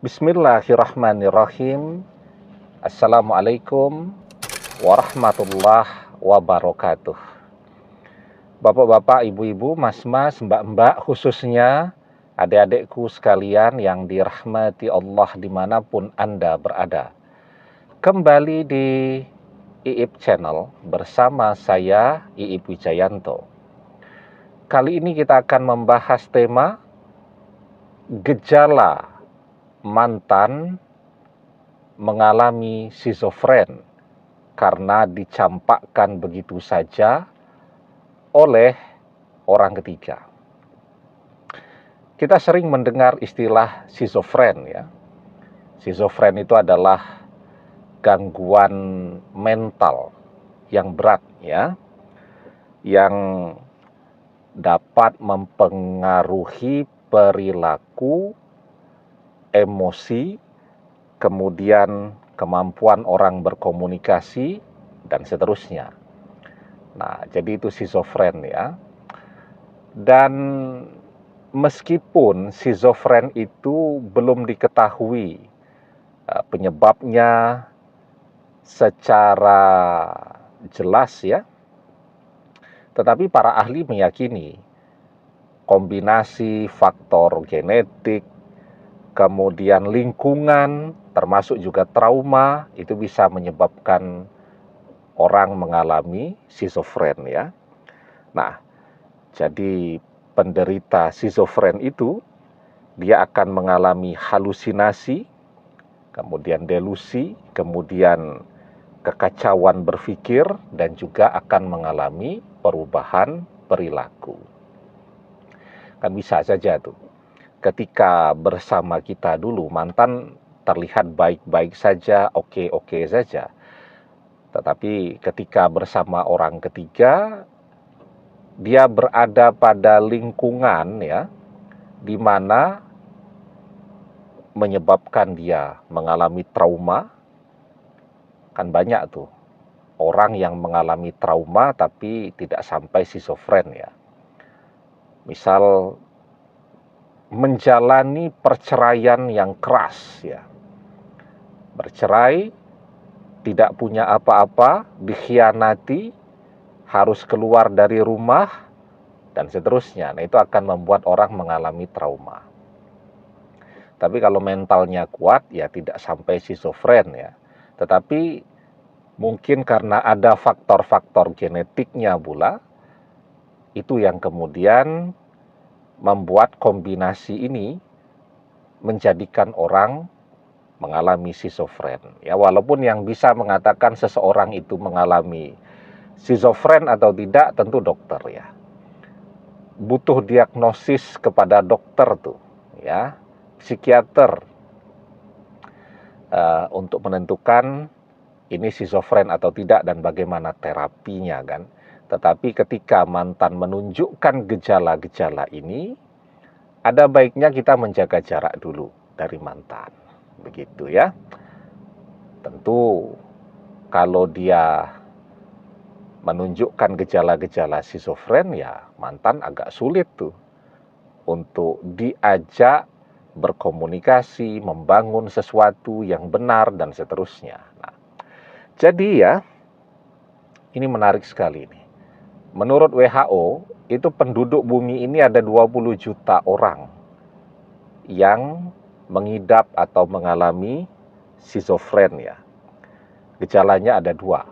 Bismillahirrahmanirrahim. Assalamualaikum warahmatullahi wabarakatuh. Bapak-bapak, ibu-ibu, mas-mas, mbak-mbak, khususnya adik-adikku sekalian yang dirahmati Allah dimanapun Anda berada. Kembali di IIP Channel bersama saya, IIP Wijayanto. Kali ini kita akan membahas tema gejala mantan mengalami schizofren karena dicampakkan begitu saja oleh orang ketiga. Kita sering mendengar istilah schizofren ya. Schizofren itu adalah gangguan mental yang berat ya, yang dapat mempengaruhi perilaku, emosi, kemudian kemampuan orang berkomunikasi, dan seterusnya. Nah, jadi itu schizofren ya. Dan meskipun schizofren itu belum diketahui penyebabnya secara jelas ya, tetapi para ahli meyakini kombinasi faktor genetik, kemudian lingkungan, termasuk juga trauma, itu bisa menyebabkan orang mengalami schizofren ya. Nah, jadi penderita schizofren itu dia akan mengalami halusinasi, kemudian delusi, kemudian kekacauan berpikir, dan juga akan mengalami perubahan perilaku. Kan bisa saja tuh, ketika bersama kita dulu, mantan terlihat baik-baik saja, oke-oke saja. Tetapi ketika bersama orang ketiga, dia berada pada lingkungan ya, di mana menyebabkan dia mengalami trauma. Kan banyak tuh orang yang mengalami trauma tapi tidak sampai schizofren ya. Misal menjalani perceraian yang keras ya. Bercerai, tidak punya apa-apa, dikhianati, harus keluar dari rumah, dan seterusnya. Nah, itu akan membuat orang mengalami trauma. Tapi kalau mentalnya kuat, ya tidak sampai schizofren ya. Tetapi mungkin karena ada faktor-faktor genetiknya pula, itu yang kemudian membuat kombinasi ini menjadikan orang mengalami schizofren. Ya, walaupun yang bisa mengatakan seseorang itu mengalami schizofren atau tidak tentu dokter ya. Butuh diagnosis kepada dokter tuh ya, psikiater untuk menentukan ini schizofren atau tidak dan bagaimana terapinya kan. Tetapi ketika mantan menunjukkan gejala-gejala ini, ada baiknya kita menjaga jarak dulu dari mantan. Begitu ya. Tentu kalau dia menunjukkan gejala-gejala schizofren ya mantan agak sulit tuh untuk diajak berkomunikasi, membangun sesuatu yang benar dan seterusnya. Nah, jadi ya ini menarik sekali nih. Menurut WHO, itu penduduk bumi ini ada 20 juta orang yang mengidap atau mengalami schizofren ya. Gejalanya ada dua.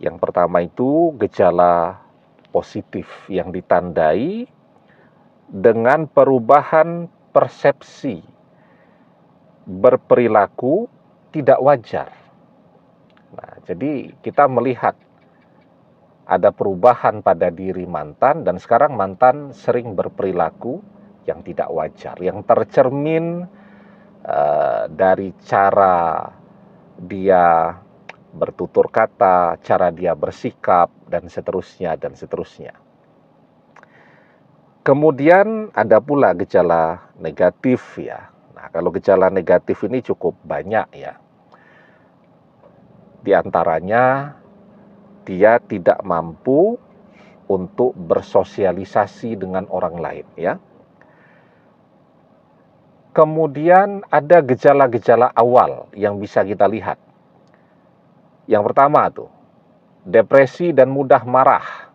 Yang pertama itu gejala positif yang ditandai dengan perubahan persepsi berperilaku tidak wajar. Nah, jadi kita melihat ada perubahan pada diri mantan, dan sekarang mantan sering berperilaku yang tidak wajar, yang tercermin dari cara dia bertutur kata, cara dia bersikap, dan seterusnya, dan seterusnya. Kemudian ada pula gejala negatif ya. Nah, kalau gejala negatif ini cukup banyak ya. Di antaranya dia tidak mampu untuk bersosialisasi dengan orang lain ya. Kemudian ada gejala-gejala awal yang bisa kita lihat. Yang pertama tuh, depresi dan mudah marah.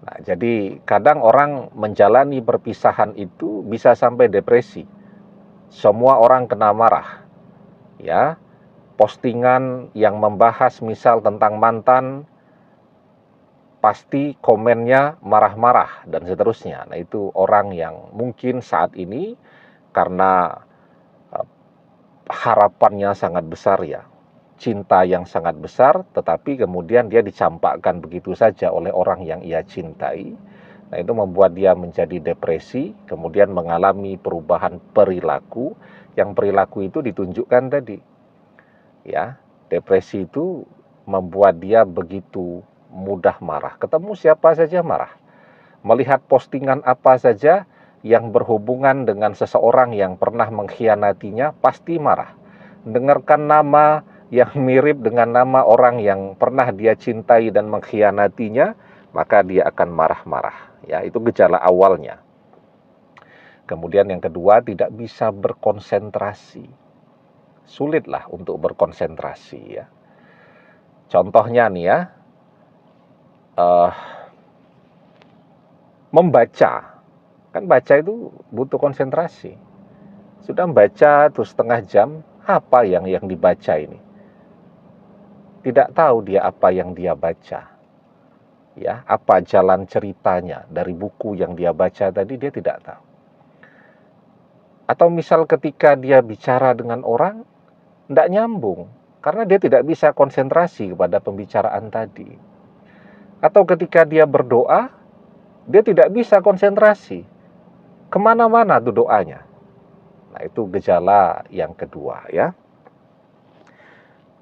Nah, jadi kadang orang menjalani perpisahan itu bisa sampai depresi. Semua orang kena marah. Ya, postingan yang membahas misal tentang mantan, pasti komennya marah-marah dan seterusnya. Nah, itu orang yang mungkin saat ini karena harapannya sangat besar ya, cinta yang sangat besar, tetapi kemudian dia dicampakkan begitu saja oleh orang yang ia cintai. Nah, itu membuat dia menjadi depresi, kemudian mengalami perubahan perilaku, yang perilaku itu ditunjukkan tadi. Ya, depresi itu membuat dia begitu mudah marah. Ketemu siapa saja marah. Melihat postingan apa saja yang berhubungan dengan seseorang yang pernah mengkhianatinya, pasti marah. Dengarkan nama yang mirip dengan nama orang yang pernah dia cintai dan mengkhianatinya, maka dia akan marah-marah. Ya, itu gejala awalnya. Kemudian yang kedua, tidak bisa berkonsentrasi. Sulitlah untuk berkonsentrasi ya. Contohnya nih ya, membaca. Kan baca itu butuh konsentrasi. Sudah membaca terus setengah jam, apa yang dibaca ini? Tidak tahu dia apa yang dia baca. Ya, apa jalan ceritanya dari buku yang dia baca tadi, dia tidak tahu. Atau misal ketika dia bicara dengan orang, tidak nyambung, karena dia tidak bisa konsentrasi kepada pembicaraan tadi. Atau ketika dia berdoa, dia tidak bisa konsentrasi. Kemana-mana tuh doanya. Nah, itu gejala yang kedua ya.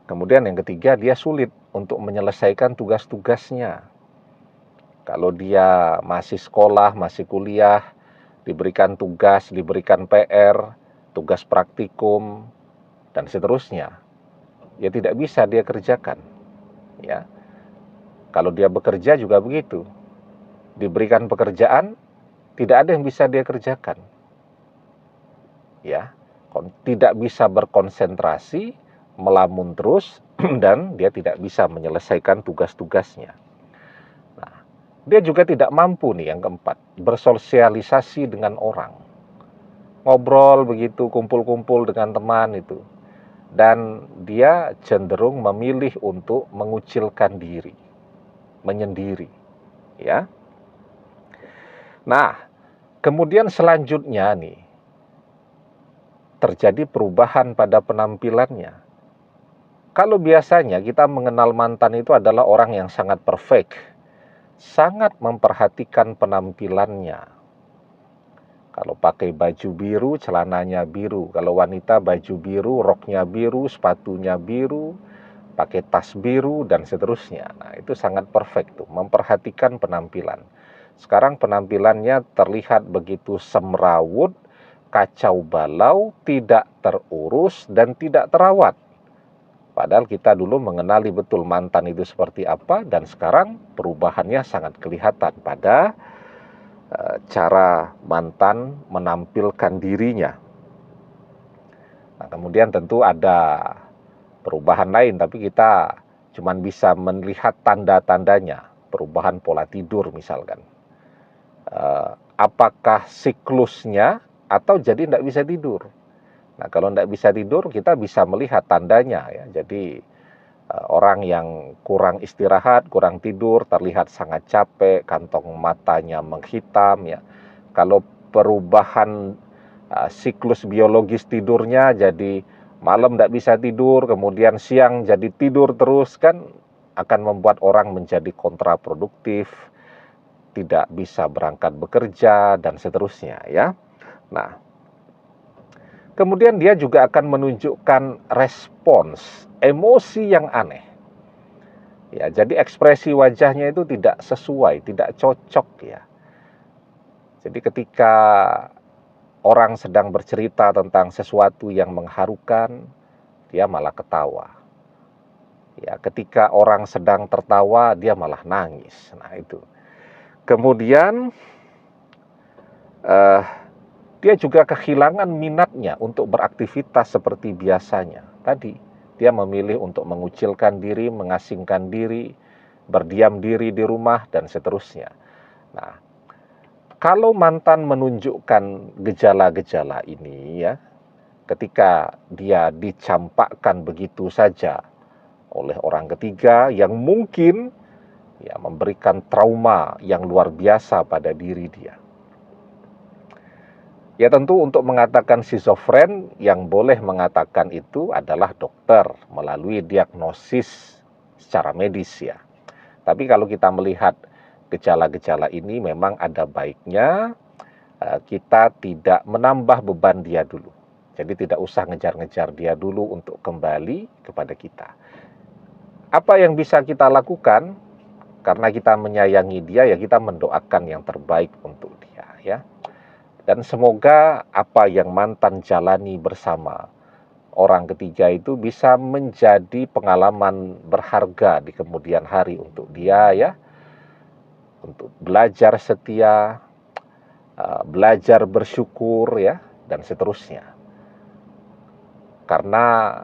Kemudian yang ketiga, dia sulit untuk menyelesaikan tugas-tugasnya. Kalau dia masih sekolah, masih kuliah, diberikan tugas, diberikan PR, tugas praktikum, dan seterusnya, ya tidak bisa dia kerjakan. Ya, kalau dia bekerja juga begitu. Diberikan pekerjaan, tidak ada yang bisa dia kerjakan. Ya, tidak bisa berkonsentrasi, melamun terus, dan dia tidak bisa menyelesaikan tugas-tugasnya. Nah, dia juga tidak mampu nih yang keempat, bersosialisasi dengan orang. Ngobrol begitu, kumpul-kumpul dengan teman itu. Dan dia cenderung memilih untuk mengucilkan diri, menyendiri. Ya. Nah, kemudian selanjutnya nih, terjadi perubahan pada penampilannya. Kalau biasanya kita mengenal mantan itu adalah orang yang sangat perfect, sangat memperhatikan penampilannya. Kalau pakai baju biru, celananya biru. Kalau wanita baju biru, roknya biru, sepatunya biru, pakai tas biru, dan seterusnya. Nah, itu sangat perfect tuh, memperhatikan penampilan. Sekarang penampilannya terlihat begitu semrawut, kacau balau, tidak terurus, dan tidak terawat. Padahal kita dulu mengenali betul mantan itu seperti apa, dan sekarang perubahannya sangat kelihatan pada cara mantan menampilkan dirinya. Nah, kemudian tentu ada perubahan lain, tapi kita cuma bisa melihat tanda-tandanya. Perubahan pola tidur misalkan. Apakah siklusnya atau jadi tidak bisa tidur. Nah, kalau tidak bisa tidur, kita bisa melihat tandanya ya. Jadi orang yang kurang istirahat, kurang tidur, terlihat sangat capek, kantong matanya menghitam ya. Kalau perubahan siklus biologis tidurnya, jadi malam tidak bisa tidur, kemudian siang jadi tidur terus, kan akan membuat orang menjadi kontraproduktif, tidak bisa berangkat bekerja, dan seterusnya ya. Nah, kemudian dia juga akan menunjukkan respons emosi yang aneh. Ya, jadi ekspresi wajahnya itu tidak sesuai, tidak cocok ya. Jadi ketika orang sedang bercerita tentang sesuatu yang mengharukan, dia malah ketawa. Ya, ketika orang sedang tertawa, dia malah nangis. Nah, itu. Kemudian dia juga kehilangan minatnya untuk beraktivitas seperti biasanya. Tadi, dia memilih untuk mengucilkan diri, mengasingkan diri, berdiam diri di rumah, dan seterusnya. Nah, kalau mantan menunjukkan gejala-gejala ini ya, ketika dia dicampakkan begitu saja oleh orang ketiga yang mungkin ya memberikan trauma yang luar biasa pada diri dia. Ya tentu untuk mengatakan skizofren yang boleh mengatakan itu adalah dokter melalui diagnosis secara medis ya. Tapi kalau kita melihat gejala-gejala ini memang ada baiknya kita tidak menambah beban dia dulu. Jadi tidak usah ngejar-ngejar dia dulu untuk kembali kepada kita. Apa yang bisa kita lakukan? Karena kita menyayangi dia ya kita mendoakan yang terbaik untuk dia ya. Dan semoga apa yang mantan jalani bersama orang ketiga itu bisa menjadi pengalaman berharga di kemudian hari untuk dia ya. Untuk belajar setia, belajar bersyukur ya, dan seterusnya. Karena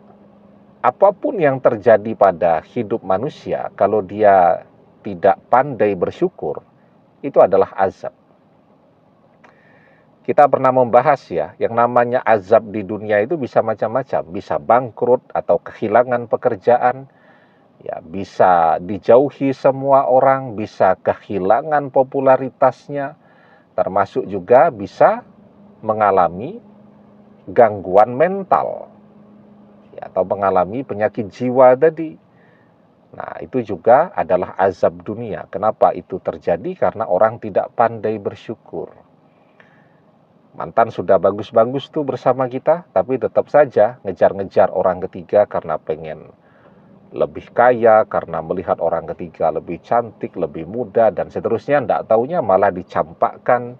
apapun yang terjadi pada hidup manusia, kalau dia tidak pandai bersyukur, itu adalah azab. Kita pernah membahas ya, yang namanya azab di dunia itu bisa macam-macam. Bisa bangkrut atau kehilangan pekerjaan, ya bisa dijauhi semua orang, bisa kehilangan popularitasnya, termasuk juga bisa mengalami gangguan mental, ya, atau mengalami penyakit jiwa tadi. Nah, itu juga adalah azab dunia. Kenapa itu terjadi? Karena orang tidak pandai bersyukur. Mantan sudah bagus-bagus tuh bersama kita, tapi tetap saja ngejar-ngejar orang ketiga karena pengen lebih kaya, karena melihat orang ketiga lebih cantik, lebih muda, dan seterusnya. Nggak taunya malah dicampakkan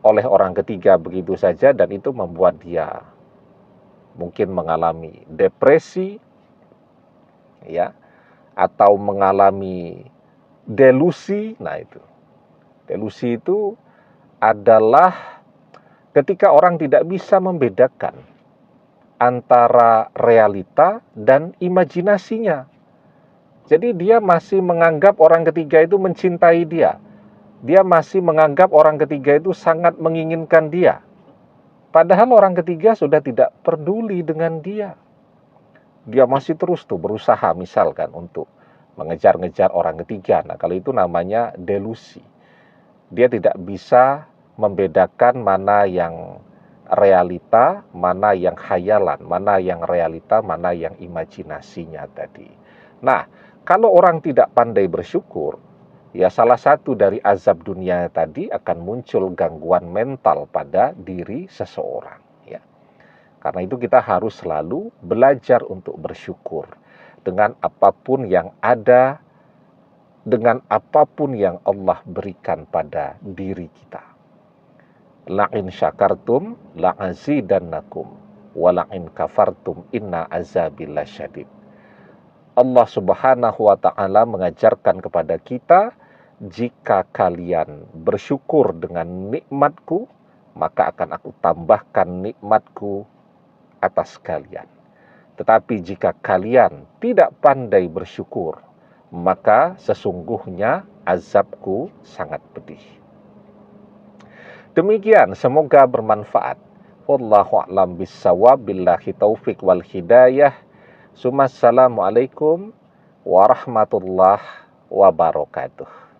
oleh orang ketiga begitu saja, dan itu membuat dia mungkin mengalami depresi, ya, atau mengalami delusi. Nah itu, delusi itu adalah ketika orang tidak bisa membedakan antara realita dan imajinasinya. Jadi dia masih menganggap orang ketiga itu mencintai dia. Dia masih menganggap orang ketiga itu sangat menginginkan dia. Padahal orang ketiga sudah tidak peduli dengan dia. Dia masih terus tuh berusaha misalkan untuk mengejar-ngejar orang ketiga. Nah, kalau itu namanya delusi. Dia tidak bisa membedakan mana yang realita, mana yang khayalan, mana yang realita, mana yang imajinasinya tadi. Nah, kalau orang tidak pandai bersyukur, ya salah satu dari azab dunia tadi akan muncul gangguan mental pada diri seseorang. Ya. Karena itu kita harus selalu belajar untuk bersyukur dengan apapun yang ada, dengan apapun yang Allah berikan pada diri kita. La'in syakartum la'azidannakum wa la'in kafartum inna azabi lasyadid. Allah Subhanahu wa taala mengajarkan kepada kita, jika kalian bersyukur dengan nikmatku, maka akan aku tambahkan nikmatku atas kalian. Tetapi jika kalian tidak pandai bersyukur, maka sesungguhnya azabku sangat pedih. Demikian, semoga bermanfaat. Wallahu a'lam bissawab, billahi taufik wal hidayah. Assalamualaikum warahmatullahi wabarakatuh.